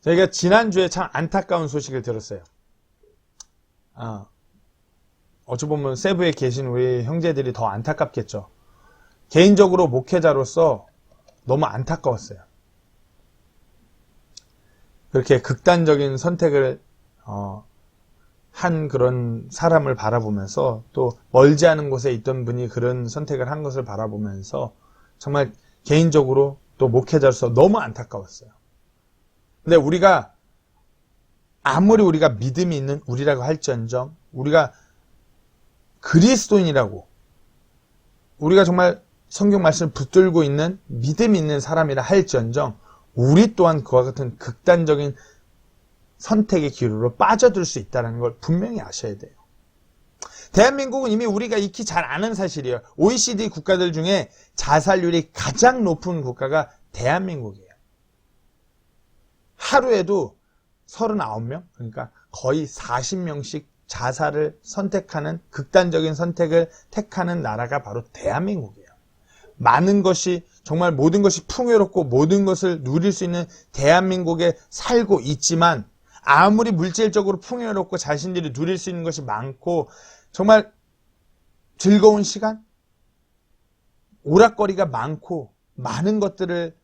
저희가 지난주에 참 안타까운 소식을 들었어요. 어찌 보면 세부에 계신 우리 형제들이 더 안타깝겠죠. 개인적으로 목회자로서 너무 안타까웠어요. 그렇게 극단적인 선택을 한 그런 사람을 바라보면서 또 멀지 않은 곳에 있던 분이 그런 선택을 한 것을 바라보면서 정말 개인적으로 또 목회자로서 너무 안타까웠어요. 근데 우리가 아무리 우리가 믿음이 있는 우리라고 할지언정, 우리가 그리스도인이라고, 우리가 정말 성경 말씀을 붙들고 있는 믿음이 있는 사람이라 할지언정, 우리 또한 그와 같은 극단적인 선택의 기로로 빠져들 수 있다는 걸 분명히 아셔야 돼요. 대한민국은 이미 우리가 익히 잘 아는 사실이에요. OECD 국가들 중에 자살률이 가장 높은 국가가 대한민국이에요. 하루에도 39명, 그러니까 거의 40명씩 자살을 선택하는, 극단적인 선택을 택하는 나라가 바로 대한민국이에요. 많은 것이, 정말 모든 것이 풍요롭고 모든 것을 누릴 수 있는 대한민국에 살고 있지만, 아무리 물질적으로 풍요롭고 자신들이 누릴 수 있는 것이 많고 정말 즐거운 시간, 오락거리가 많고 많은 것들을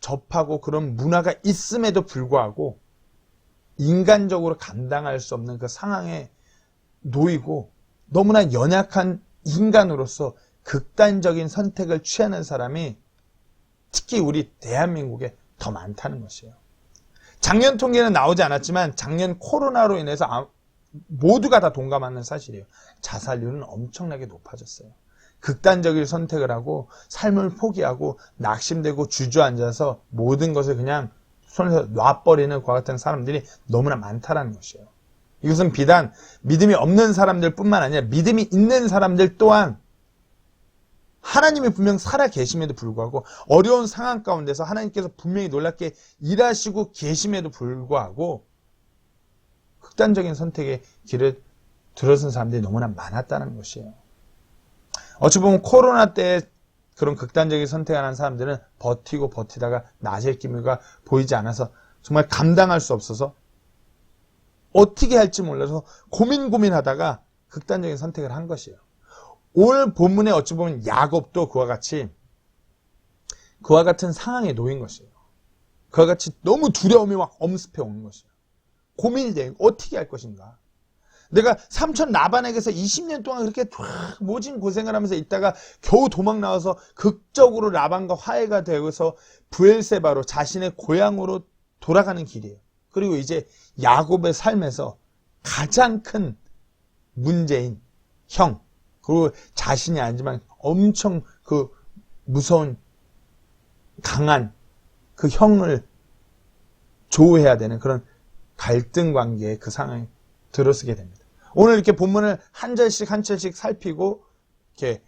접하고 그런 문화가 있음에도 불구하고 인간적으로 감당할 수 없는 그 상황에 놓이고 너무나 연약한 인간으로서 극단적인 선택을 취하는 사람이 특히 우리 대한민국에 더 많다는 것이에요. 작년 통계는 나오지 않았지만 작년 코로나로 인해서 모두가 다 동감하는 사실이에요. 자살률은 엄청나게 높아졌어요. 극단적인 선택을 하고 삶을 포기하고 낙심되고 주저앉아서 모든 것을 그냥 손에서 놔버리는 그와 같은 사람들이 너무나 많다는 것이에요. 이것은 비단 믿음이 없는 사람들 뿐만 아니라 믿음이 있는 사람들 또한 하나님이 분명 살아 계심에도 불구하고 어려운 상황 가운데서 하나님께서 분명히 놀랍게 일하시고 계심에도 불구하고 극단적인 선택의 길을 들어선 사람들이 너무나 많았다는 것이에요. 어찌 보면 코로나 때 그런 극단적인 선택을 하는 사람들은 버티고 버티다가 나질 기미가 보이지 않아서 정말 감당할 수 없어서 어떻게 할지 몰라서 고민하다가 극단적인 선택을 한 것이에요. 오늘 본문에 어찌 보면 야곱도 그와 같은 상황에 놓인 것이에요. 그와 같이 너무 두려움이 막 엄습해 오는 것이에요. 고민이 돼요. 어떻게 할 것인가. 내가 삼촌 라반에게서 20년 동안 그렇게 모진 고생을 하면서 있다가 겨우 도망 나와서 극적으로 라반과 화해가 되어서 브엘세바로 자신의 고향으로 돌아가는 길이에요. 그리고 이제 야곱의 삶에서 가장 큰 문제인 형, 그리고 자신이 아니지만 엄청 그 무서운 강한 그 형을 조우해야 되는 그런 갈등 관계의 그 상황에 들어서게 됩니다. 오늘 이렇게 본문을 한 절씩 살피고 이렇게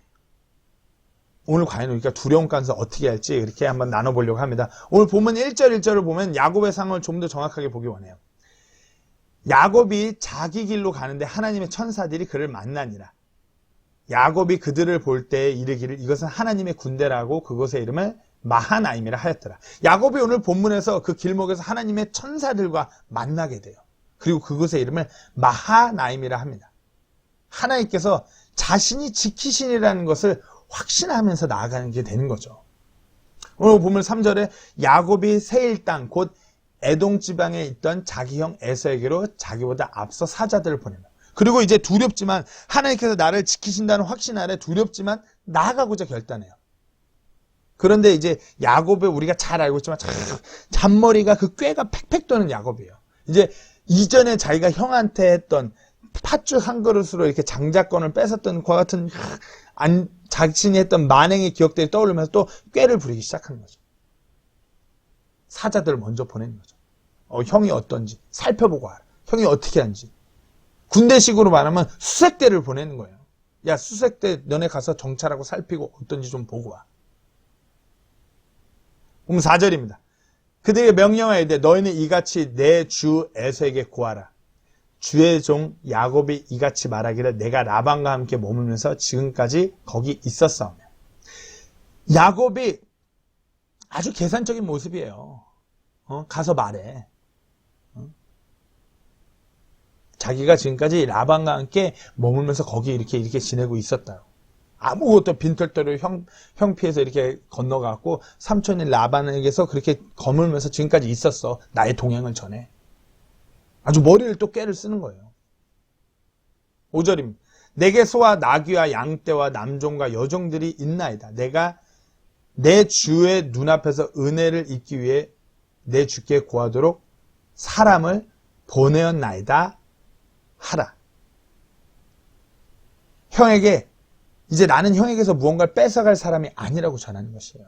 오늘 과연 우리가 두려움 가운데서 어떻게 할지 이렇게 한번 나눠보려고 합니다. 오늘 본문 1절 1절을 보면 야곱의 상황을 좀 더 정확하게 보기 원해요. 야곱이 자기 길로 가는데 하나님의 천사들이 그를 만나니라. 야곱이 그들을 볼 때 이르기를 이것은 하나님의 군대라고 그곳의 이름을 마하나임이라 하였더라. 야곱이 오늘 본문에서 그 길목에서 하나님의 천사들과 만나게 돼요. 그리고 그곳의 이름을 마하나임이라 합니다. 하나님께서 자신이 지키시니라는 것을 확신하면서 나아가는 게 되는 거죠. 오늘 본문 3절에 야곱이 세일 땅 곧 에돔 지방에 있던 자기 형 에서에게로 자기보다 앞서 사자들을 보냅니다. 그리고 이제 두렵지만 하나님께서 나를 지키신다는 확신 아래 두렵지만 나아가고자 결단해요. 그런데 이제 야곱을 우리가 잘 알고 있지만 잔머리가 그 꾀가 팩팩 도는 야곱이에요. 이제 이전에 자기가 형한테 했던 팥죽 한 그릇으로 이렇게 장자권을 뺏었던 그와 같은 자신이 했던 만행의 기억들이 떠오르면서 또 꾀를 부리기 시작하는 거죠. 사자들을 먼저 보내는 거죠. 형이 어떤지 살펴보고 와라. 형이 어떻게 하는지. 군대식으로 말하면 수색대를 보내는 거예요. 야, 수색대 너네 가서 정찰하고 살피고 어떤지 좀 보고 와. 그럼 4절입니다. 그들에게 명령하여 이르되 너희는 이같이 내 주 에서에게 구하라. 주의 종 야곱이 이같이 말하기를 내가 라반과 함께 머물면서 지금까지 거기 있었사오며. 야곱이 아주 계산적인 모습이에요. 가서 말해. 자기가 지금까지 라반과 함께 머물면서 거기 이렇게 지내고 있었다. 아무것도 빈털터리로 형 피해서 이렇게 건너가고 삼촌인 라반에게서 그렇게 거물면서 지금까지 있었어. 나의 동행을 전해. 아주 머리를 또 깨를 쓰는 거예요. 5절입니다. 내게 소와 나귀와 양떼와 남종과 여종들이 있나이다. 내가 내 주의 눈앞에서 은혜를 잊기 위해 내 주께 구하도록 사람을 보내었나이다 하라. 형에게 이제 나는 형에게서 무언가를 뺏어갈 사람이 아니라고 전하는 것이에요.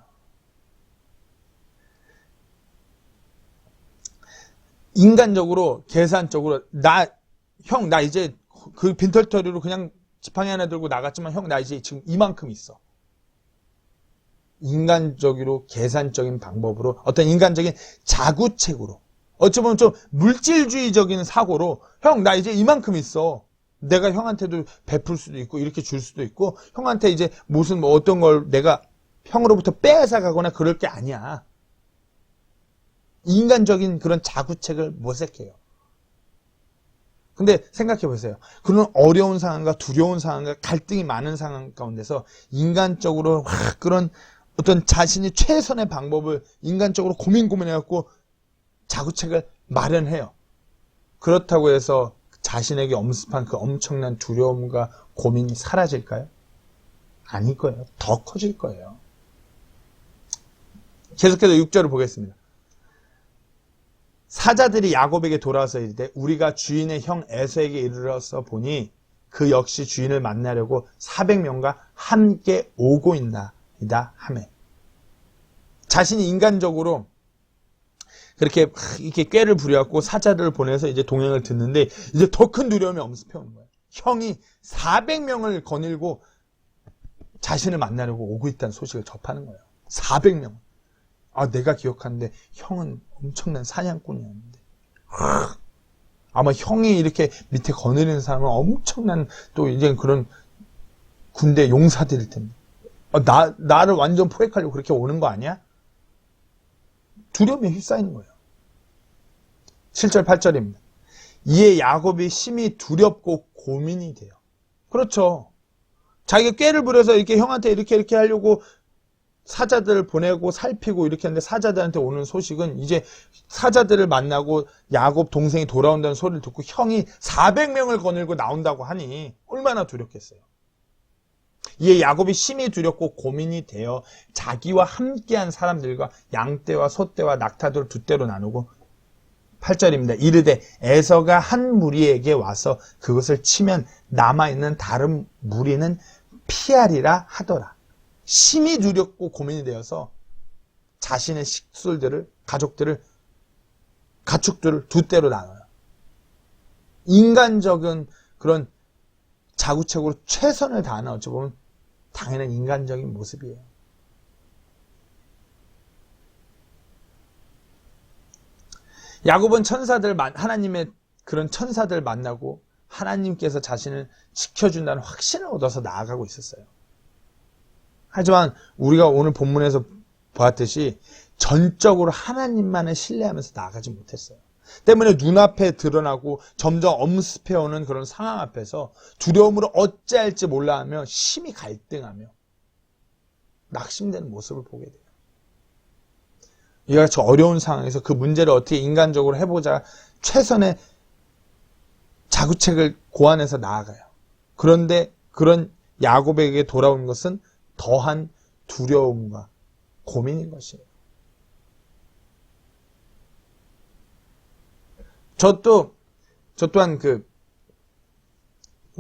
인간적으로 계산적으로 나 이제 그 빈털터리로 그냥 지팡이 하나 들고 나갔지만 형 나 이제 지금 이만큼 있어. 인간적으로 계산적인 방법으로 어떤 인간적인 자구책으로 어찌 보면 좀 물질주의적인 사고로 형 나 이제 이만큼 있어. 내가 형한테도 베풀 수도 있고 이렇게 줄 수도 있고 형한테 이제 무슨 뭐 어떤 걸 내가 형으로부터 빼앗아가거나 그럴 게 아니야. 인간적인 그런 자구책을 모색해요. 근데 생각해 보세요. 그런 어려운 상황과 두려운 상황과 갈등이 많은 상황 가운데서 인간적으로 그런 어떤 자신이 최선의 방법을 인간적으로 고민해갖고 자구책을 마련해요. 그렇다고 해서 자신에게 엄습한 그 엄청난 두려움과 고민이 사라질까요? 아닐 거예요. 더 커질 거예요. 계속해서 6절을 보겠습니다. 사자들이 야곱에게 돌아와서 이르되 우리가 주인의 형 에서에게 이르러서 보니 그 역시 주인을 만나려고 400명과 함께 오고 있나이다 하매. 자신이 인간적으로 그렇게 이렇게 꾀를 부려갖고 사자들을 보내서 이제 동행을 듣는데 이제 더 큰 두려움이 엄습해 오는 거예요. 형이 400명을 거닐고 자신을 만나려고 오고 있다는 소식을 접하는 거예요. 400명. 내가 기억하는데 형은 엄청난 사냥꾼이었는데 아마 형이 이렇게 밑에 거느리는 사람은 엄청난 또 이제 그런 군대 용사들일 텐데 나를 완전 포획하려고 그렇게 오는 거 아니야? 두려움에 휩싸이는 거예요. 7절 8절입니다. 이에 야곱이 심히 두렵고 고민이 돼요. 그렇죠. 자기가 꾀를 부려서 이렇게 형한테 이렇게 하려고 사자들을 보내고 살피고 이렇게 하는데 사자들한테 오는 소식은 이제 사자들을 만나고 야곱 동생이 돌아온다는 소리를 듣고 형이 400명을 거닐고 나온다고 하니 얼마나 두렵겠어요. 이에 야곱이 심히 두렵고 고민이 되어 자기와 함께한 사람들과 양떼와 소떼와 낙타들 두 떼로 나누고 8절입니다. 이르되 에서가 한 무리에게 와서 그것을 치면 남아있는 다른 무리는 피하리라 하더라. 심히 두렵고 고민이 되어서 자신의 식술들을 가축들을 두 떼로 나눠요. 인간적인 그런 자구책으로 최선을 다하는 어찌 보면 당연한 인간적인 모습이에요. 야곱은 하나님의 그런 천사들 만나고 하나님께서 자신을 지켜준다는 확신을 얻어서 나아가고 있었어요. 하지만 우리가 오늘 본문에서 보았듯이 전적으로 하나님만을 신뢰하면서 나아가지 못했어요. 때문에 눈앞에 드러나고 점점 엄습해오는 그런 상황 앞에서 두려움으로 어찌할지 몰라하며 심히 갈등하며 낙심되는 모습을 보게 돼요. 이와 같이 어려운 상황에서 그 문제를 어떻게 인간적으로 해보자 최선의 자구책을 고안해서 나아가요. 그런데 그런 야곱에게 돌아온 것은 더한 두려움과 고민인 것이에요. 저 또한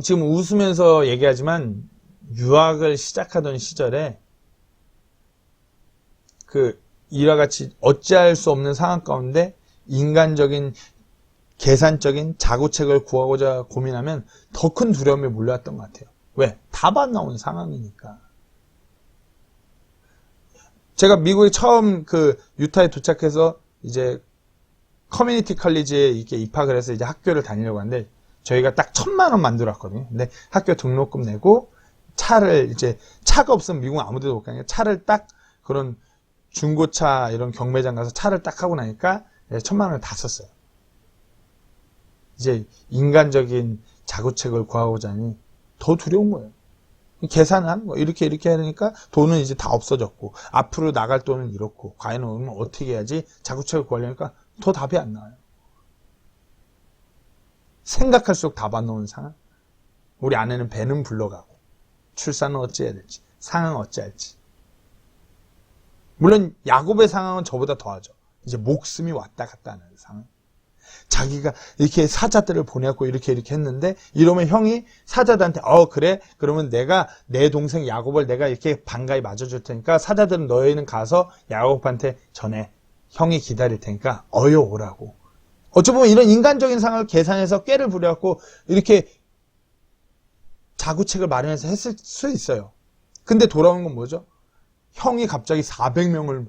지금 웃으면서 얘기하지만 유학을 시작하던 시절에 이와 같이 어찌할 수 없는 상황 가운데 인간적인 계산적인 자구책을 구하고자 고민하면 더 큰 두려움이 몰려왔던 것 같아요. 왜? 답 안 나오는 상황이니까. 제가 미국에 처음 유타에 도착해서 이제 커뮤니티 컬리지에 이렇게 입학을 해서 이제 학교를 다니려고 하는데 저희가 딱 1,000만 원 만들었거든요. 근데 학교 등록금 내고 차가 없으면 미국 아무데도 못 가니까 차를 딱 그런 중고차 이런 경매장 가서 차를 딱 하고 나니까 1,000만 원을 다 썼어요. 이제 인간적인 자구책을 구하고자 하니 더 두려운 거예요. 계산을 하는 거예요. 이렇게 하니까 돈은 이제 다 없어졌고, 앞으로 나갈 돈은 이렇고, 과연 오면 어떻게 해야지 자구책을 구하려니까 더 답이 안 나와요. 생각할수록 답 안 나오는 상황. 우리 아내는 배는 불러가고, 출산은 어찌해야 될지, 상황은 어찌할지. 물론 야곱의 상황은 저보다 더하죠. 이제 목숨이 왔다 갔다 하는 상황. 자기가 이렇게 사자들을 보내고 이렇게 했는데, 이러면 형이 사자들한테 그래? 그러면 내가 내 동생 야곱을 내가 이렇게 반가이 맞아줄 테니까 사자들은 너희는 가서 야곱한테 전해. 형이 기다릴 테니까 오라고. 어쩌면 이런 인간적인 상황을 계산해서 꾀를 부려갖고 이렇게 자구책을 마련해서 했을 수 있어요. 근데 돌아오는 건 뭐죠? 형이 갑자기 400명을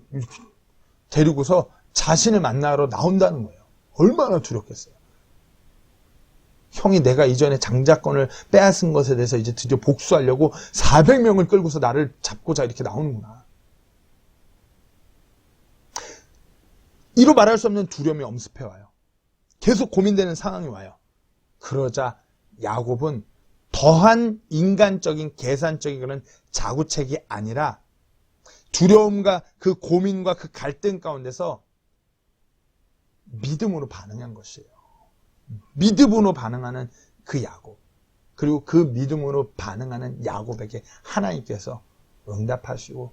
데리고서 자신을 만나러 나온다는 거예요. 얼마나 두렵겠어요. 형이 내가 이전에 장자권을 빼앗은 것에 대해서 이제 드디어 복수하려고 400명을 끌고서 나를 잡고자 이렇게 나오는구나. 이로 말할 수 없는 두려움이 엄습해와요. 계속 고민되는 상황이 와요. 그러자 야곱은 더한 인간적인 계산적인 그런 자구책이 아니라 두려움과 그 고민과 그 갈등 가운데서 믿음으로 반응한 것이에요. 믿음으로 반응하는 그 야곱. 그리고 그 믿음으로 반응하는 야곱에게 하나님께서 응답하시고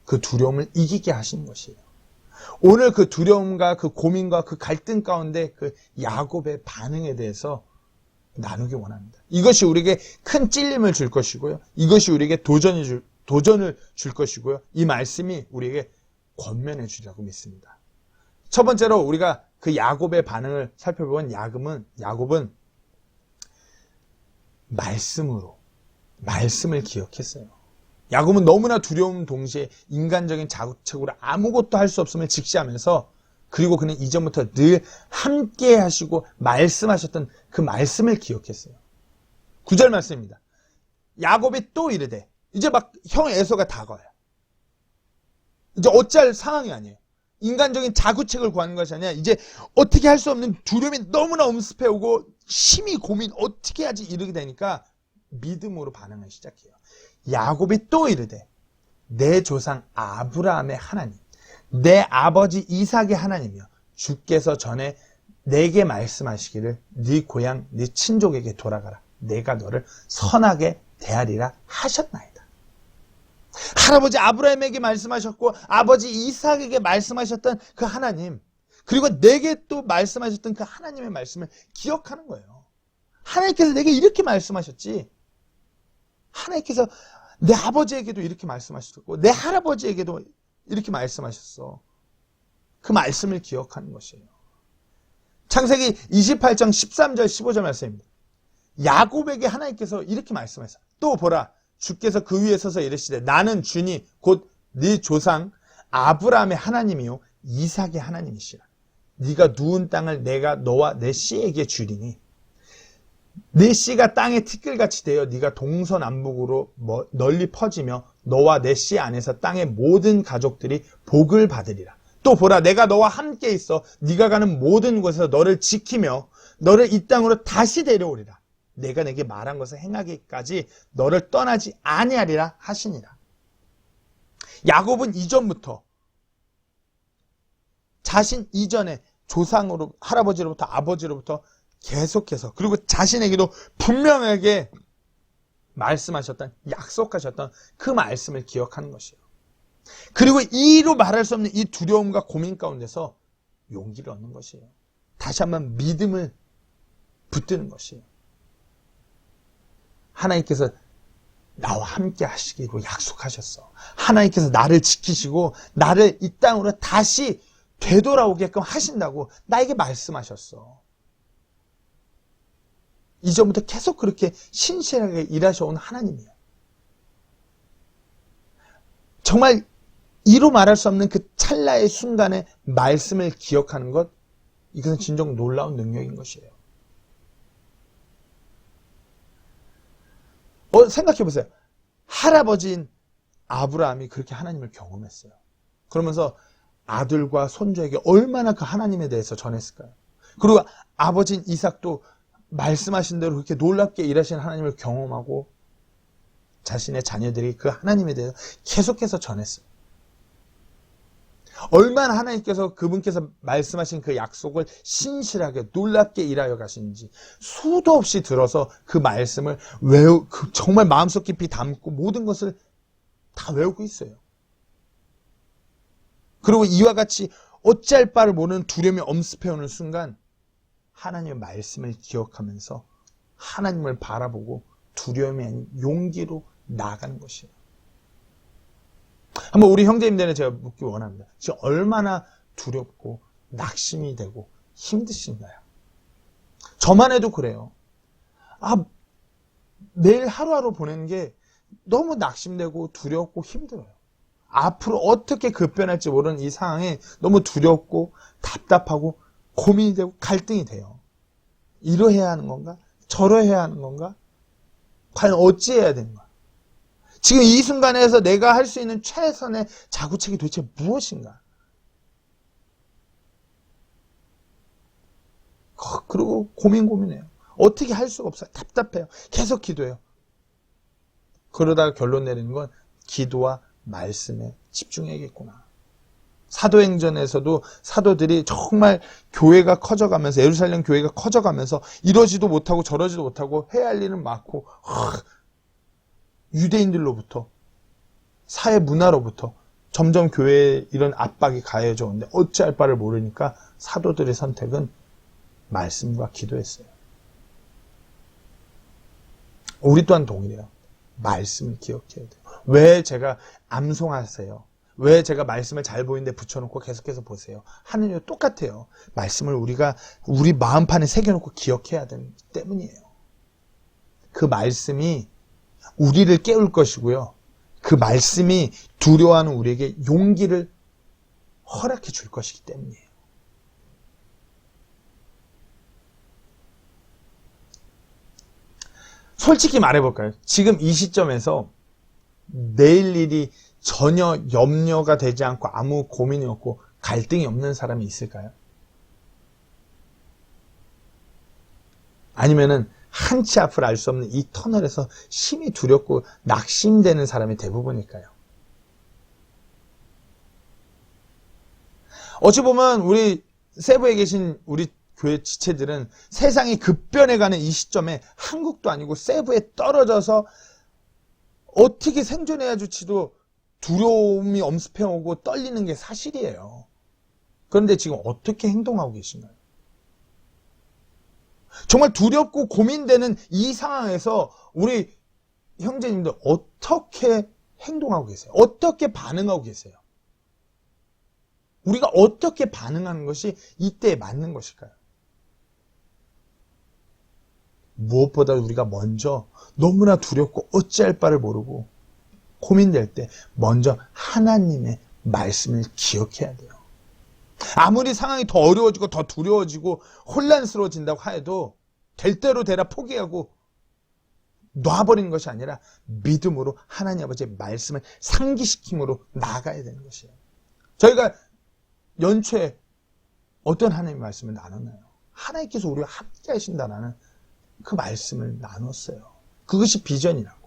그 두려움을 이기게 하신 것이에요. 오늘 그 두려움과 그 고민과 그 갈등 가운데 그 야곱의 반응에 대해서 나누기 원합니다. 이것이 우리에게 큰 찔림을 줄 것이고요. 이것이 우리에게 도전을 줄 것이고요. 이 말씀이 우리에게 권면해 주리라고 믿습니다. 첫 번째로 우리가 그 야곱의 반응을 살펴보면 야곱은 말씀을 기억했어요. 야곱은 너무나 두려움 동시에 인간적인 자구책으로 아무것도 할 수 없음을 직시하면서, 그리고 그는 이전부터 늘 함께 하시고 말씀하셨던 그 말씀을 기억했어요. 9절 말씀입니다. 야곱이 또 이르되, 이제 막 형 에서가 다가와요. 이제 어찌할 상황이 아니에요. 인간적인 자구책을 구하는 것이 아니라 이제 어떻게 할 수 없는 두려움이 너무나 엄습해오고 심히 고민 어떻게 해야지 이르게 되니까 믿음으로 반응을 시작해요. 야곱이 또 이르되, 내 조상 아브라함의 하나님, 내 아버지 이삭의 하나님이여, 주께서 전에 내게 말씀하시기를 네 고향 네 친족에게 돌아가라, 내가 너를 선하게 대하리라 하셨나이다. 할아버지 아브라함에게 말씀하셨고 아버지 이삭에게 말씀하셨던 그 하나님, 그리고 내게 또 말씀하셨던 그 하나님의 말씀을 기억하는 거예요. 하나님께서 내게 이렇게 말씀하셨지. 하나님께서 내 아버지에게도 이렇게 말씀하셨고 내 할아버지에게도 이렇게 말씀하셨어. 그 말씀을 기억하는 것이에요. 창세기 28장 13절 15절 말씀입니다. 야곱에게 하나님께서 이렇게 말씀하셨어요. 또 보라, 주께서 그 위에 서서 이르시되, 나는 주니 곧 네 조상 아브라함의 하나님이요 이삭의 하나님이시라. 네가 누운 땅을 내가 너와 내 씨에게 주리니 네 씨가 땅의 티끌같이 되어 네가 동서남북으로 널리 퍼지며 너와 내 씨 안에서 땅의 모든 가족들이 복을 받으리라. 또 보라, 내가 너와 함께 있어 네가 가는 모든 곳에서 너를 지키며 너를 이 땅으로 다시 데려오리라. 내가 내게 말한 것을 행하기까지 너를 떠나지 아니하리라 하시니라. 야곱은 이전부터 자신 이전에 조상으로 할아버지로부터 아버지로부터 계속해서, 그리고 자신에게도 분명하게 말씀하셨던, 약속하셨던 그 말씀을 기억하는 것이에요. 그리고 이로 말할 수 없는 이 두려움과 고민 가운데서 용기를 얻는 것이에요. 다시 한번 믿음을 붙드는 것이에요. 하나님께서 나와 함께 하시기로 약속하셨어. 하나님께서 나를 지키시고 나를 이 땅으로 다시 되돌아오게끔 하신다고 나에게 말씀하셨어. 이전부터 계속 그렇게 신실하게 일하셔온 하나님이에요. 정말 이로 말할 수 없는 그 찰나의 순간에 말씀을 기억하는 것, 이것은 진정 놀라운 능력인 것이에요. 생각해 보세요. 할아버지인 아브라함이 그렇게 하나님을 경험했어요. 그러면서 아들과 손주에게 얼마나 그 하나님에 대해서 전했을까요? 그리고 아버지인 이삭도 말씀하신 대로 그렇게 놀랍게 일하시는 하나님을 경험하고 자신의 자녀들이 그 하나님에 대해서 계속해서 전했어요. 얼마나 하나님께서 그분께서 말씀하신 그 약속을 신실하게 놀랍게 일하여 가시는지 수도 없이 들어서 그 말씀을 정말 마음속 깊이 담고 모든 것을 다 외우고 있어요. 그리고 이와 같이 어찌할 바를 모르는 두려움이 엄습해오는 순간 하나님의 말씀을 기억하면서 하나님을 바라보고 두려움이 아닌 용기로 나아가는 것이에요. 한번 우리 형제님들에게 제가 묻기 원합니다. 지금 얼마나 두렵고 낙심이 되고 힘드신가요? 저만 해도 그래요. 매일 하루하루 보내는 게 너무 낙심되고 두렵고 힘들어요. 앞으로 어떻게 급변할지 모르는 이 상황에 너무 두렵고 답답하고 고민이 되고 갈등이 돼요. 이러해야 하는 건가? 저러해야 하는 건가? 과연 어찌해야 되는가? 지금 이 순간에서 내가 할 수 있는 최선의 자구책이 도대체 무엇인가? 그리고 고민해요. 어떻게 할 수가 없어요. 답답해요. 계속 기도해요. 그러다가 결론 내리는 건 기도와 말씀에 집중해야겠구나. 사도행전에서도 사도들이 정말 교회가 커져가면서 예루살렘 교회가 커져가면서 이러지도 못하고 저러지도 못하고 해야 할 일은 많고 유대인들로부터 사회 문화로부터 점점 교회에 이런 압박이 가해져 오는데 어찌할 바를 모르니까 사도들의 선택은 말씀과 기도했어요. 우리 또한 동일해요. 말씀을 기억해야 돼요. 왜 제가 암송하세요? 왜 제가 말씀을 잘 보이는데 붙여놓고 계속해서 보세요? 하는 이유 똑같아요. 말씀을 우리가 우리 마음판에 새겨놓고 기억해야 되기 때문이에요. 그 말씀이 우리를 깨울 것이고요. 그 말씀이 두려워하는 우리에게 용기를 허락해 줄 것이기 때문이에요. 솔직히 말해볼까요? 지금 이 시점에서 내일 일이 전혀 염려가 되지 않고 아무 고민이 없고 갈등이 없는 사람이 있을까요? 아니면은 한치 앞을 알 수 없는 이 터널에서 심히 두렵고 낙심되는 사람이 대부분일까요? 어찌 보면 우리 세부에 계신 우리 교회 지체들은 세상이 급변해가는 이 시점에 한국도 아니고 세부에 떨어져서 어떻게 생존해야 줄지도 두려움이 엄습해오고 떨리는 게 사실이에요. 그런데 지금 어떻게 행동하고 계신가요? 정말 두렵고 고민되는 이 상황에서 우리 형제님들 어떻게 행동하고 계세요? 어떻게 반응하고 계세요? 우리가 어떻게 반응하는 것이 이때에 맞는 것일까요? 무엇보다 우리가 먼저 너무나 두렵고 어찌할 바를 모르고 고민될 때 먼저 하나님의 말씀을 기억해야 돼요. 아무리 상황이 더 어려워지고 더 두려워지고 혼란스러워진다고 해도 될 대로 되라 포기하고 놔버리는 것이 아니라 믿음으로 하나님 아버지의 말씀을 상기시킴으로 나아가야 되는 것이에요. 저희가 연초에 어떤 하나님의 말씀을 나눴나요? 하나님께서 우리와 함께 하신다는 그 말씀을 나눴어요. 그것이 비전이라고.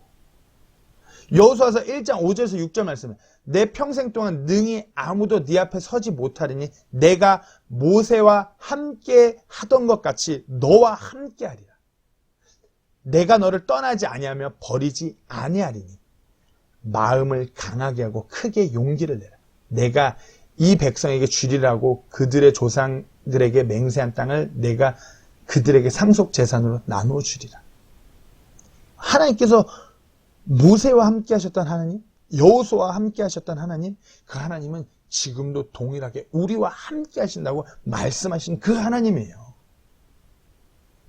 여호수아서 1장 5절에서 6절 말씀에 내 평생 동안 능히 아무도 네 앞에 서지 못하리니 내가 모세와 함께 하던 것 같이 너와 함께 하리라. 내가 너를 떠나지 아니하며 버리지 아니하리니 마음을 강하게 하고 크게 용기를 내라. 내가 이 백성에게 주리라고 그들의 조상들에게 맹세한 땅을 내가 그들에게 상속 재산으로 나누어 주리라. 하나님께서 모세와 함께 하셨던 하나님, 여호수아와 함께 하셨던 하나님, 그 하나님은 지금도 동일하게 우리와 함께 하신다고 말씀하신 그 하나님이에요.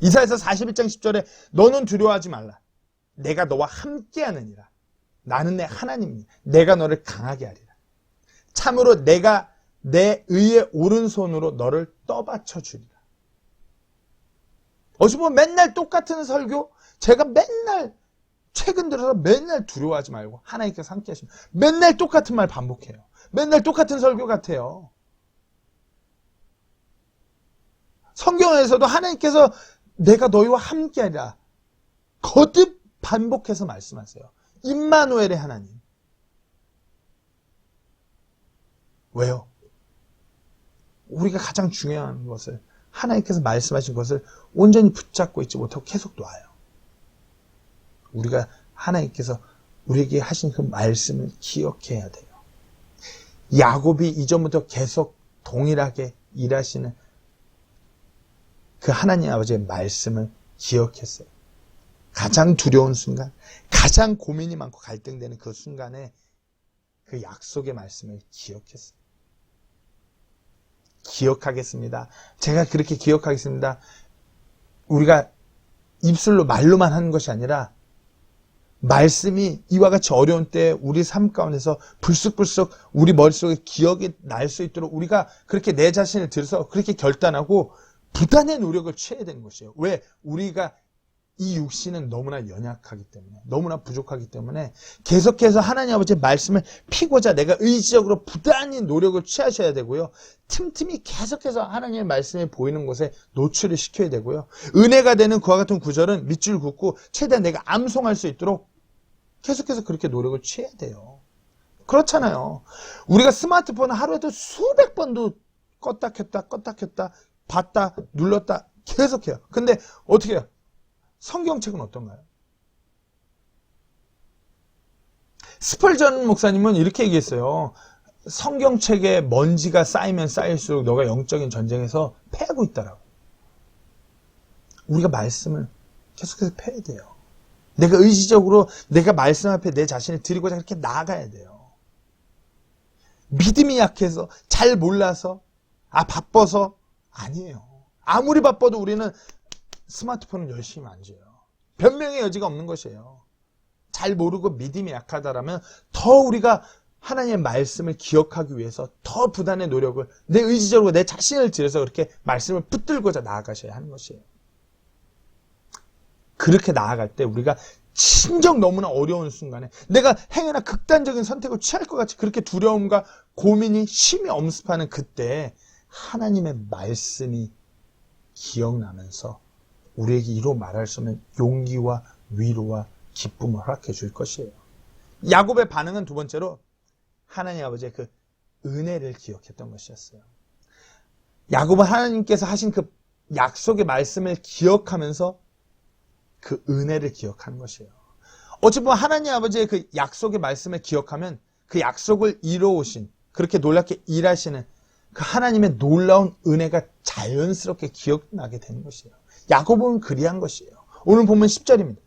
이사야서 41장 10절에 너는 두려워하지 말라. 내가 너와 함께 하느니라. 나는 내 하나님이니 내가 너를 강하게 하리라. 참으로 내가 내 의의 오른손으로 너를 떠받쳐 주리라. 어찌 보면 맨날 똑같은 설교, 제가 맨날 최근 들어서 맨날 두려워하지 말고 하나님께서 함께 하십니다. 맨날 똑같은 말 반복해요. 맨날 똑같은 설교 같아요. 성경에서도 하나님께서 내가 너희와 함께하리라 거듭 반복해서 말씀하세요. 임마누엘의 하나님. 왜요? 우리가 가장 중요한 것을, 하나님께서 말씀하신 것을 온전히 붙잡고 있지 못하고 계속 놔요. 우리가 하나님께서 우리에게 하신 그 말씀을 기억해야 돼요. 야곱이 이전부터 계속 동일하게 일하시는 그 하나님 아버지의 말씀을 기억했어요. 가장 두려운 순간, 가장 고민이 많고 갈등되는 그 순간에 그 약속의 말씀을 기억했어요. 기억하겠습니다. 제가 그렇게 기억하겠습니다. 우리가 입술로 말로만 하는 것이 아니라 말씀이 이와 같이 어려운 때 우리 삶 가운데서 불쑥불쑥 우리 머릿속에 기억이 날 수 있도록 우리가 그렇게 내 자신을 들여서 그렇게 결단하고 부단의 노력을 취해야 되는 것이에요. 왜? 우리가 이 육신은 너무나 연약하기 때문에, 너무나 부족하기 때문에 계속해서 하나님 아버지의 말씀을 피고자 내가 의지적으로 부단히 노력을 취하셔야 되고요. 틈틈이 계속해서 하나님의 말씀이 보이는 곳에 노출을 시켜야 되고요. 은혜가 되는 그와 같은 구절은 밑줄 긋고 최대한 내가 암송할 수 있도록 계속해서 그렇게 노력을 취해야 돼요. 그렇잖아요. 우리가 스마트폰을 하루에도 수백 번도 껐다 켰다 봤다 눌렀다 계속해요. 근데 어떻게 해요? 성경책은 어떤가요? 스펄전 목사님은 이렇게 얘기했어요. 성경책에 먼지가 쌓이면 쌓일수록 너가 영적인 전쟁에서 패하고 있다라고. 우리가 말씀을 계속해서 패야 돼요. 내가 의지적으로 내가 말씀 앞에 내 자신을 드리고자 그렇게 나아가야 돼요. 믿음이 약해서, 잘 몰라서, 바빠서 아니에요. 아무리 바빠도 우리는 스마트폰을 열심히 만져요. 변명의 여지가 없는 것이에요. 잘 모르고 믿음이 약하다라면 더 우리가 하나님의 말씀을 기억하기 위해서 더 부단의 노력을 내 의지적으로 내 자신을 들여서 그렇게 말씀을 붙들고자 나아가셔야 하는 것이에요. 그렇게 나아갈 때 우리가 진정 너무나 어려운 순간에 내가 행여나 극단적인 선택을 취할 것 같이 그렇게 두려움과 고민이 심히 엄습하는 그때 하나님의 말씀이 기억나면서 우리에게 이로 말할 수 없는 용기와 위로와 기쁨을 허락해 줄 것이에요. 야곱의 반응은 두 번째로 하나님 아버지의 그 은혜를 기억했던 것이었어요. 야곱은 하나님께서 하신 그 약속의 말씀을 기억하면서 그 은혜를 기억하는 것이에요. 어찌 보면 하나님 아버지의 그 약속의 말씀을 기억하면 그 약속을 이루어오신, 그렇게 놀랍게 일하시는 그 하나님의 놀라운 은혜가 자연스럽게 기억나게 되는 것이에요. 야곱은 그리한 것이에요. 오늘 보면 10절입니다.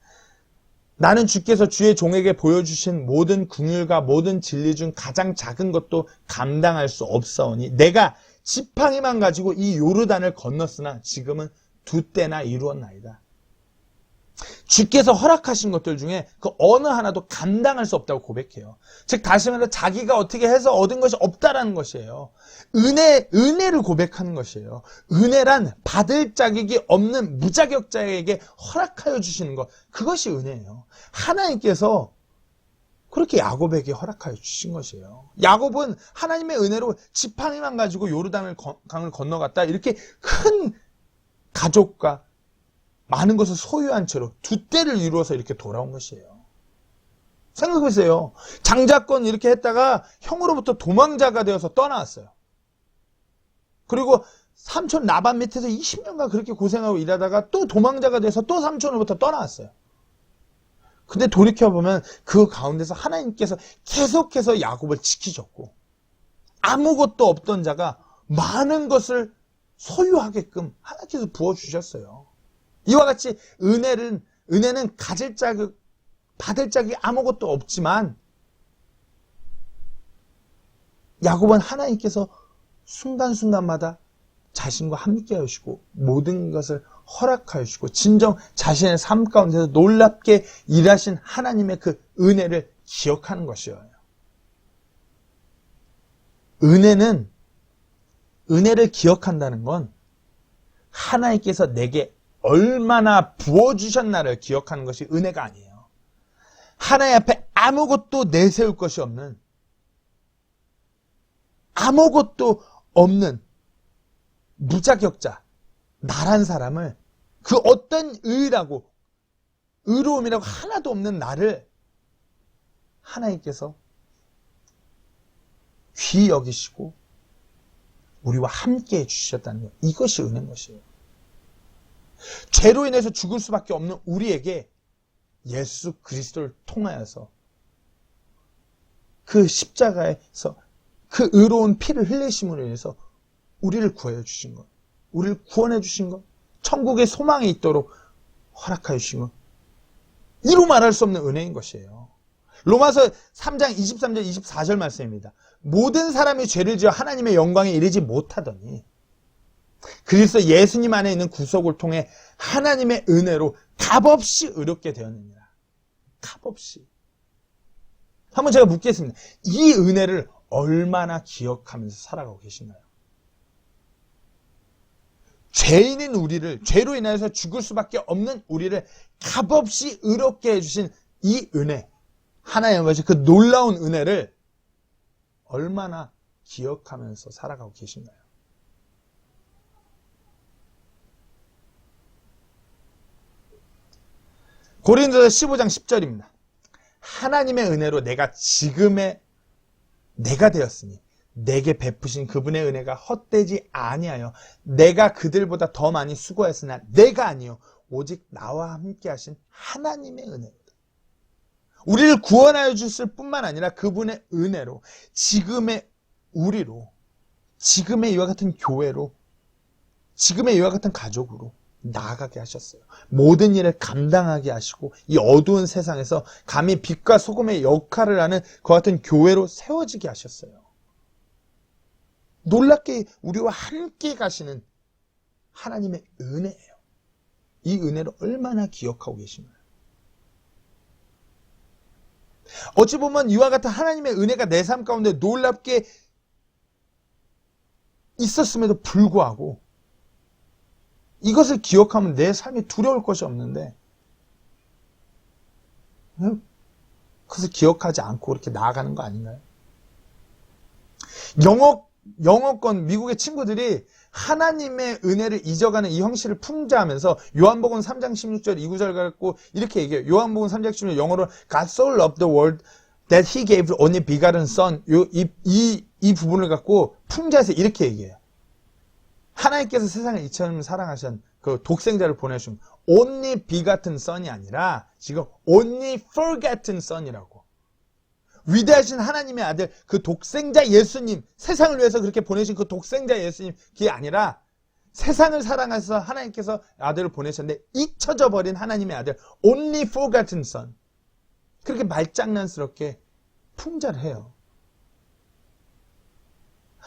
나는 주께서 주의 종에게 보여주신 모든 긍휼과 모든 진리 중 가장 작은 것도 감당할 수 없사오니 내가 지팡이만 가지고 이 요르단을 건넜으나 지금은 두 때나 이루었나이다. 주께서 허락하신 것들 중에 그 어느 하나도 감당할 수 없다고 고백해요. 즉 다시 말해서 자기가 어떻게 해서 얻은 것이 없다라는 것이에요. 은혜를 고백하는 것이에요. 은혜란 받을 자격이 없는 무자격자에게 허락하여 주시는 것, 그것이 은혜예요. 하나님께서 그렇게 야곱에게 허락하여 주신 것이에요. 야곱은 하나님의 은혜로 지팡이만 가지고 요르단을 강을 건너갔다, 이렇게 큰 가족과 많은 것을 소유한 채로 두 때를 이루어서 이렇게 돌아온 것이에요. 생각해보세요. 장자권 이렇게 했다가 형으로부터 도망자가 되어서 떠나왔어요. 그리고 삼촌 라반 밑에서 20년간 그렇게 고생하고 일하다가 또 도망자가 돼서 또 삼촌으로부터 떠나왔어요. 근데 돌이켜보면 그 가운데서 하나님께서 계속해서 야곱을 지키셨고 아무것도 없던 자가 많은 것을 소유하게끔 하나님께서 부어주셨어요. 이와 같이 은혜는 가질 자격, 받을 자격이 아무것도 없지만 야곱은 하나님께서 순간순간마다 자신과 함께 하시고 모든 것을 허락하여 주시고 진정 자신의 삶 가운데서 놀랍게 일하신 하나님의 그 은혜를 기억하는 것이에요. 은혜를 기억한다는 건 하나님께서 내게 얼마나 부어주셨나를 기억하는 것이 은혜가 아니에요. 하나님 앞에 아무것도 내세울 것이 없는, 아무것도 없는 무자격자, 나란 사람을, 그 어떤 의로움이라고 하나도 없는 나를 하나님께서 귀히 여기시고 우리와 함께 해주셨다는 것, 이것이 은혜인 것이에요. 죄로 인해서 죽을 수밖에 없는 우리에게 예수 그리스도를 통하여서 그 십자가에서 그 의로운 피를 흘리심으로 인해서 우리를 구하여 주신 것, 우리를 구원해 주신 것, 천국의 소망이 있도록 허락하여 주신 것, 이루 말할 수 없는 은혜인 것이에요. 로마서 3장 23절 24절 말씀입니다. 모든 사람이 죄를 지어 하나님의 영광에 이르지 못하더니 그리스도 예수님 안에 있는 구속을 통해 하나님의 은혜로 값없이 의롭게 되었느니라. 값없이. 한번 제가 묻겠습니다. 이 은혜를 얼마나 기억하면서 살아가고 계신가요? 죄인인 우리를, 죄로 인해서 죽을 수밖에 없는 우리를 값없이 의롭게 해주신 이 은혜, 하나님의 아버지 그 놀라운 은혜를 얼마나 기억하면서 살아가고 계신가요? 고린도서 15장 10절입니다. 하나님의 은혜로 내가 지금의 내가 되었으니 내게 베푸신 그분의 은혜가 헛되지 아니하여 내가 그들보다 더 많이 수고하였으나 내가 아니요 오직 나와 함께 하신 하나님의 은혜로다. 우리를 구원하여 주실 뿐만 아니라 그분의 은혜로 지금의 우리로, 지금의 이와 같은 교회로, 지금의 이와 같은 가족으로 나아가게 하셨어요. 모든 일을 감당하게 하시고 이 어두운 세상에서 감히 빛과 소금의 역할을 하는 그 같은 교회로 세워지게 하셨어요. 놀랍게 우리와 함께 가시는 하나님의 은혜예요. 이 은혜를 얼마나 기억하고 계신가요? 어찌 보면 이와 같은 하나님의 은혜가 내 삶 가운데 놀랍게 있었음에도 불구하고 이것을 기억하면 내 삶이 두려울 것이 없는데 그것을 기억하지 않고 그렇게 나아가는 거 아닌가요? 영어권 미국의 친구들이 하나님의 은혜를 잊어가는 이 형식을 풍자하면서 요한복음 3장 16절 이 구절 갖고 이렇게 얘기해요. 요한복음 3장 16절 영어로 God so loved the world that he gave only begotten son. 이 부분을 갖고 풍자해서 이렇게 얘기해요. 하나님께서 세상을 이처럼 사랑하신 그 독생자를 보내신 only begotten son이 아니라 지금 only forgotten son이라고. 위대하신 하나님의 아들 그 독생자 예수님, 세상을 위해서 그렇게 보내신 그 독생자 예수님, 그게 아니라 세상을 사랑하셔서 하나님께서 아들을 보내셨는데 잊혀져 버린 하나님의 아들 only forgotten son. 그렇게 말장난스럽게 풍자를 해요.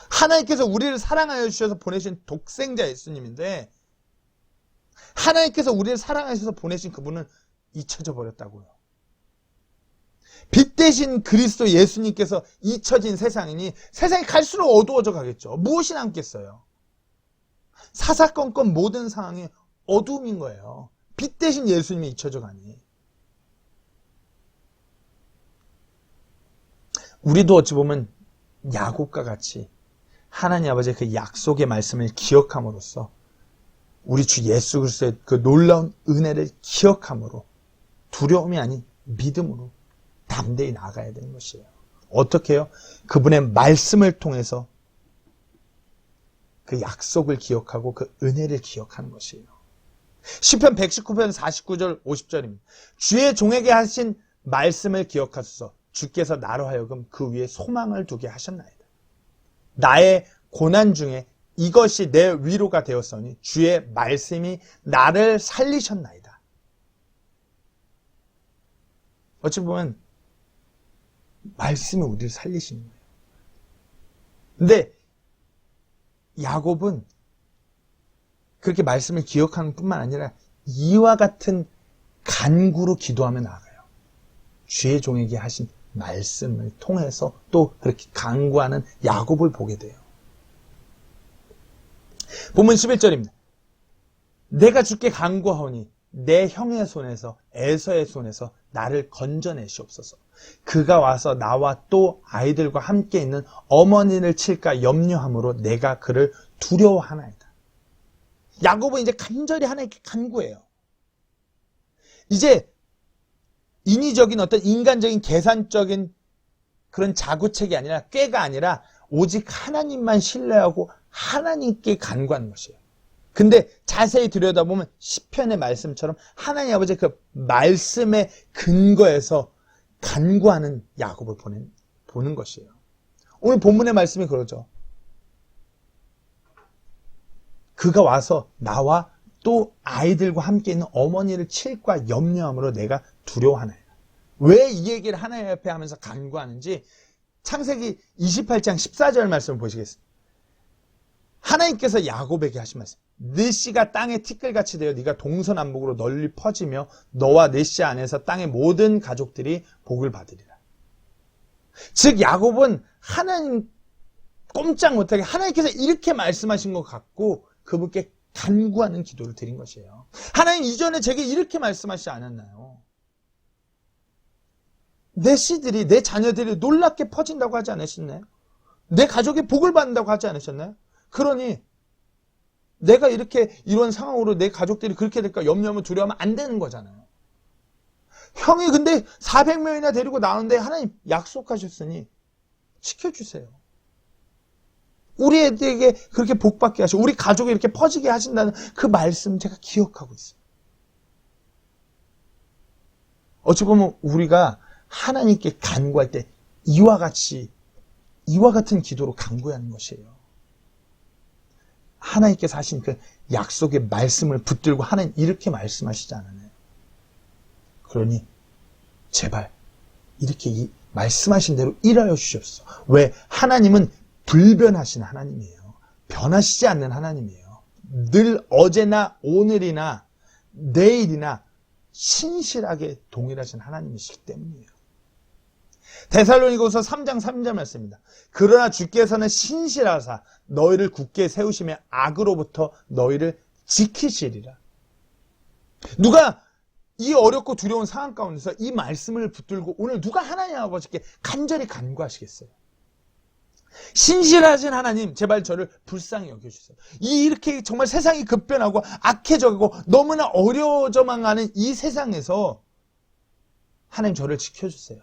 하나님께서 우리를 사랑하여 주셔서 보내신 독생자 예수님인데 하나님께서 우리를 사랑하셔서 보내신 그분은 잊혀져 버렸다고요. 빛 대신 그리스도 예수님께서 잊혀진 세상이니 세상이 갈수록 어두워져 가겠죠. 무엇이 남겠어요? 사사건건 모든 상황이 어두움인 거예요. 빛 대신 예수님이 잊혀져 가니. 우리도 어찌 보면 야곱과 같이 하나님 아버지의 그 약속의 말씀을 기억함으로써 우리 주 예수 그리스도의 그 놀라운 은혜를 기억함으로 두려움이 아닌 믿음으로 담대히 나아가야 되는 것이에요. 어떻게 해요? 그분의 말씀을 통해서 그 약속을 기억하고 그 은혜를 기억하는 것이에요. 시편 119편 49절 50절입니다. 주의 종에게 하신 말씀을 기억하소서. 주께서 나로 하여금 그 위에 소망을 두게 하셨나이다. 나의 고난 중에 이것이 내 위로가 되었으니 주의 말씀이 나를 살리셨나이다. 어찌 보면 말씀이 우리를 살리시는 거예요. 근데 야곱은 그렇게 말씀을 기억하는 뿐만 아니라 이와 같은 간구로 기도하며 나아가요. 주의 종에게 하신 말씀을 통해서 또 그렇게 간구하는 야곱을 보게 돼요. 본문 11절입니다. 내가 주께 간구하오니 내 형의 손에서 에서의 손에서 나를 건져내시옵소서. 그가 와서 나와 또 아이들과 함께 있는 어머니를 칠까 염려함으로 내가 그를 두려워하나이다. 야곱은 이제 간절히 하나님께 간구해요. 이제 인위적인 어떤 인간적인 계산적인 그런 자구책이 아니라 꾀가 아니라 오직 하나님만 신뢰하고 하나님께 간구하는 것이에요. 근데 자세히 들여다보면 시편의 말씀처럼 하나님 아버지의 그 말씀의 근거에서 간구하는 야곱을 보는 것이에요. 오늘 본문의 말씀이 그러죠. 그가 와서 나와 또 아이들과 함께 있는 어머니를 칠까 염려함으로 내가 두려워하나이다. 왜 이 얘기를 하나님 앞에 하면서 간구하는지 창세기 28장 14절 말씀을 보시겠습니다. 하나님께서 야곱에게 하신 말씀. 네 씨가 땅에 티끌같이 되어 네가 동서남북으로 널리 퍼지며 너와 네 씨 안에서 땅의 모든 가족들이 복을 받으리라. 즉 야곱은 하나님 꼼짝 못하게 하나님께서 이렇게 말씀하신 것 같고 그분께 간구하는 기도를 드린 것이에요. 하나님 이전에 제게 이렇게 말씀하시지 않았나요? 내 씨들이 내 자녀들이 놀랍게 퍼진다고 하지 않으셨나요? 내 가족이 복을 받는다고 하지 않으셨나요? 그러니 내가 이렇게 이런 상황으로 내 가족들이 그렇게 될까 염려하면 두려워하면 안 되는 거잖아요. 형이 근데 400명이나 데리고 나오는데 하나님 약속하셨으니 지켜주세요. 우리에게 그렇게 복받게 하시고 우리 가족이 이렇게 퍼지게 하신다는 그 말씀 제가 기억하고 있어요. 어찌 보면 우리가 하나님께 간구할 때 이와 같은 기도로 간구해야 하는 것이에요. 하나님께서 하신 그 약속의 말씀을 붙들고 하나님 이렇게 말씀하시지 않았나요? 그러니 제발 이렇게 말씀하신 대로 일하여 주시옵소서. 왜? 하나님은 불변하신 하나님이에요. 변하시지 않는 하나님이에요. 늘 어제나 오늘이나 내일이나 신실하게 동일하신 하나님이시기 때문이에요. 데살로니가후서 3장 3절 말씀입니다. 그러나 주께서는 신실하사 너희를 굳게 세우시며 악으로부터 너희를 지키시리라. 누가 이 어렵고 두려운 상황 가운데서 이 말씀을 붙들고 오늘 누가 하나님 아버지께 간절히 간구하시겠어요? 신실하신 하나님 제발 저를 불쌍히 여겨주세요. 이렇게 정말 세상이 급변하고 악해져가고 너무나 어려워져만 가는 이 세상에서 하나님 저를 지켜주세요.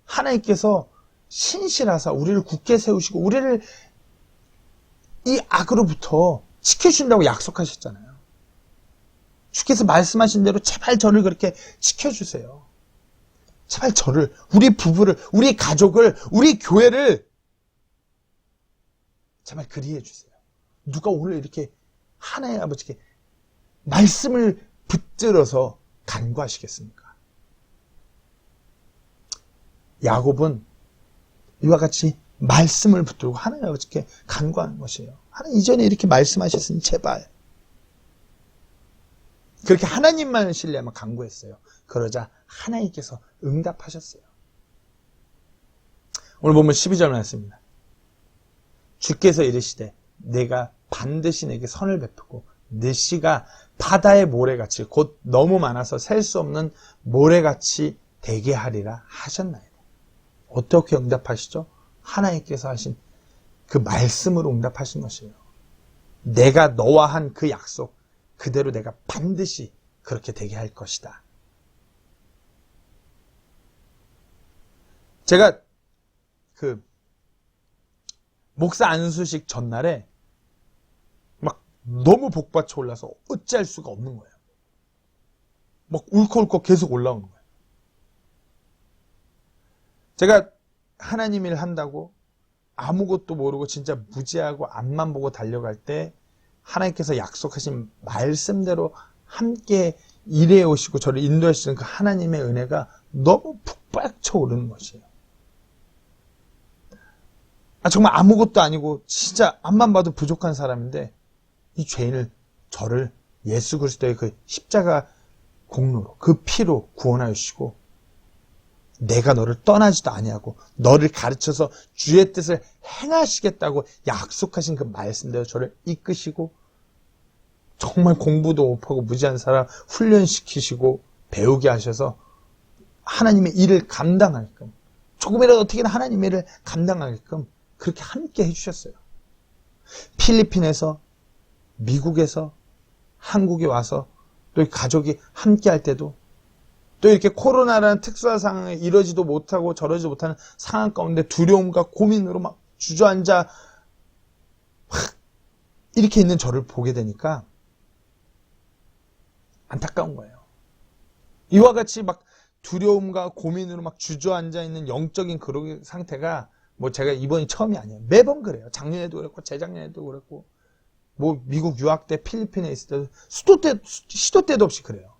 하나님께서 신실하사 우리를 굳게 세우시고 우리를 이 악으로부터 지켜주신다고 약속하셨잖아요. 주께서 말씀하신 대로 제발 저를 그렇게 지켜주세요. 제발 저를, 우리 부부를, 우리 가족을, 우리 교회를 제발 그리해 주세요. 누가 오늘 이렇게 하나님 아버지께 말씀을 붙들어서 간구하시겠습니까? 야곱은 이와 같이 말씀을 붙들고 하나님 아버지께 간구하는 것이에요. 하나님 이전에 이렇게 말씀하셨으니 제발. 그렇게 하나님만을 신뢰하며 간구했어요. 그러자 하나님께서 응답하셨어요. 오늘 보면 12절 말씀입니다. 주께서 이르시되 내가 반드시 내게 선을 베푸고 네 씨가 바다의 모래같이 곧 너무 많아서 셀 수 없는 모래같이 되게 하리라 하셨나이다. 어떻게 응답하시죠? 하나님께서 하신 그 말씀으로 응답하신 것이에요. 내가 너와 한 그 약속 그대로 내가 반드시 그렇게 되게 할 것이다. 제가 그 목사 안수식 전날에 막 너무 복받쳐 올라서 어찌할 수가 없는 거예요. 막 울컥울컥 계속 올라오는 거예요. 제가 하나님 일 한다고 아무것도 모르고 진짜 무지하고 앞만 보고 달려갈 때 하나님께서 약속하신 말씀대로 함께 일해 오시고 저를 인도해 주시는 그 하나님의 은혜가 너무 북받쳐 오르는 것이에요. 정말 아무것도 아니고 진짜 앞만 봐도 부족한 사람인데 이 죄인을 저를 예수 그리스도의 그 십자가 공로로 그 피로 구원하여 주시고 내가 너를 떠나지도 아니하고 너를 가르쳐서 주의 뜻을 행하시겠다고 약속하신 그 말씀대로 저를 이끄시고 정말 공부도 못하고 무지한 사람 훈련시키시고 배우게 하셔서 하나님의 일을 감당하게끔 조금이라도 어떻게든 하나님의 일을 감당하게끔 그렇게 함께 해주셨어요. 필리핀에서 미국에서 한국에 와서 또 가족이 함께 할 때도 또 이렇게 코로나라는 특수한 상황에 이러지도 못하고 저러지 못하는 상황 가운데 두려움과 고민으로 막 주저앉아 막 이렇게 있는 저를 보게 되니까 안타까운 거예요. 이와 같이 막 두려움과 고민으로 막 주저앉아 있는 영적인 그런 상태가 뭐 제가 이번이 처음이 아니에요. 매번 그래요. 작년에도 그랬고 재작년에도 그랬고 뭐 미국 유학 때 필리핀에 있을 때도 시도 때도 없이 그래요.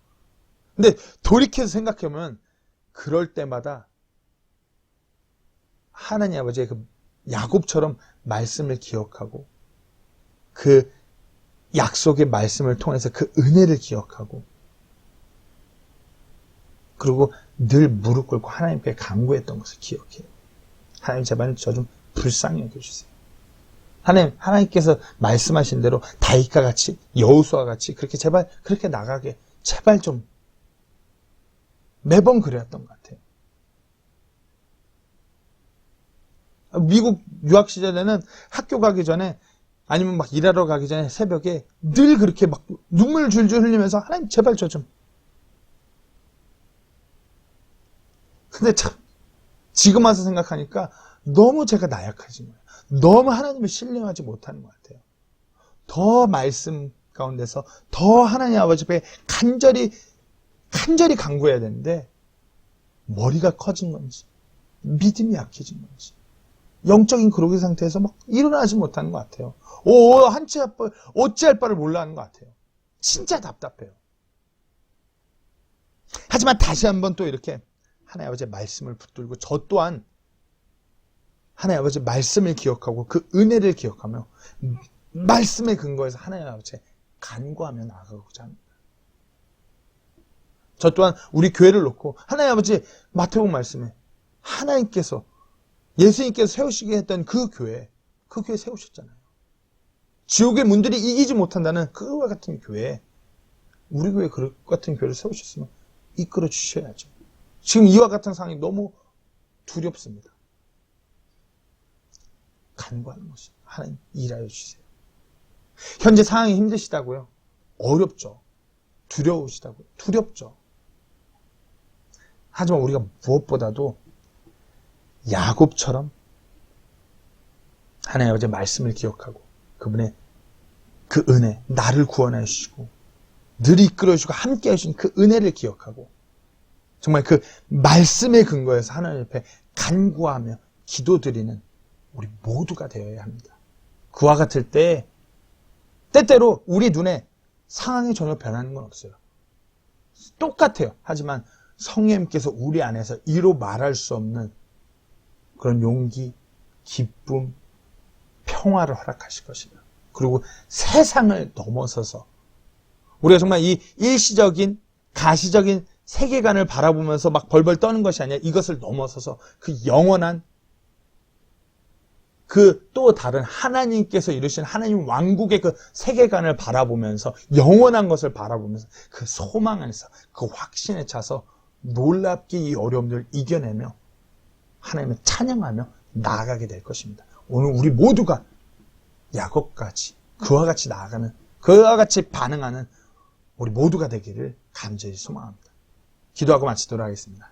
근데 돌이켜서 생각해보면 그럴 때마다 하나님 아버지의 그 야곱처럼 말씀을 기억하고 그 약속의 말씀을 통해서 그 은혜를 기억하고 그리고 늘 무릎 꿇고 하나님께 간구했던 것을 기억해요. 하나님 제발 저 좀 불쌍히 여겨주세요. 하나님께서 말씀하신 대로 다윗과 같이 여호수아와 같이 그렇게 제발 그렇게 나가게 제발 좀 매번 그랬던 것 같아요. 미국 유학 시절에는 학교 가기 전에 아니면 막 일하러 가기 전에 새벽에 늘 그렇게 막 눈물 줄줄 흘리면서 하나님 제발 저 좀. 근데 참 지금 와서 생각하니까 너무 제가 나약해진 거예요. 너무 하나님을 신뢰하지 못하는 것 같아요. 더 말씀 가운데서 더 하나님 아버지 앞에 간절히 간구해야 되는데 머리가 커진 건지 믿음이 약해진 건지 영적인 그러기 상태에서 막 일어나지 못하는 것 같아요. 어찌할 바를 몰라 하는 것 같아요. 진짜 답답해요. 하지만 다시 한번 또 이렇게 하나님 아버지의 말씀을 붙들고 저 또한 하나님 아버지의 말씀을 기억하고 그 은혜를 기억하며 말씀의 근거에서 하나님 아버지의 간구하며 나아가고자 합니다. 저 또한 우리 교회를 놓고 하나님 아버지 마태복음 말씀에 하나님께서 예수님께서 세우시게 했던 그 교회 세우셨잖아요. 지옥의 문들이 이기지 못한다는 그와 같은 교회, 우리 교회 그 같은 교회를 세우셨으면 이끌어 주셔야죠. 지금 이와 같은 상황이 너무 두렵습니다. 간구하는 것이 하나님 일하여 주세요. 현재 상황이 힘드시다고요? 어렵죠. 두려우시다고요? 두렵죠. 하지만 우리가 무엇보다도 야곱처럼 하나님 아버지의 말씀을 기억하고 그분의 그 은혜, 나를 구원해 주시고 늘 이끌어 주시고 함께 해주신 그 은혜를 기억하고 정말 그 말씀의 근거에서 하나님 앞에 간구하며 기도드리는 우리 모두가 되어야 합니다. 그와 같을 때 때때로 우리 눈에 상황이 전혀 변하는 건 없어요. 똑같아요. 하지만 성령님께서 우리 안에서 이로 말할 수 없는 그런 용기, 기쁨, 평화를 허락하실 것이다. 그리고 세상을 넘어서서 우리가 정말 이 일시적인 가시적인 세계관을 바라보면서 막 벌벌 떠는 것이 아니라 이것을 넘어서서 그 영원한 그 또 다른 하나님께서 이루신 하나님 왕국의 그 세계관을 바라보면서 영원한 것을 바라보면서 그 소망 안에서 그 확신에 차서 놀랍게 이 어려움들을 이겨내며 하나님을 찬양하며 나아가게 될 것입니다. 오늘 우리 모두가 야곱같이 그와 같이 나아가는 그와 같이 반응하는 우리 모두가 되기를 간절히 소망합니다. 기도하고 마치도록 하겠습니다.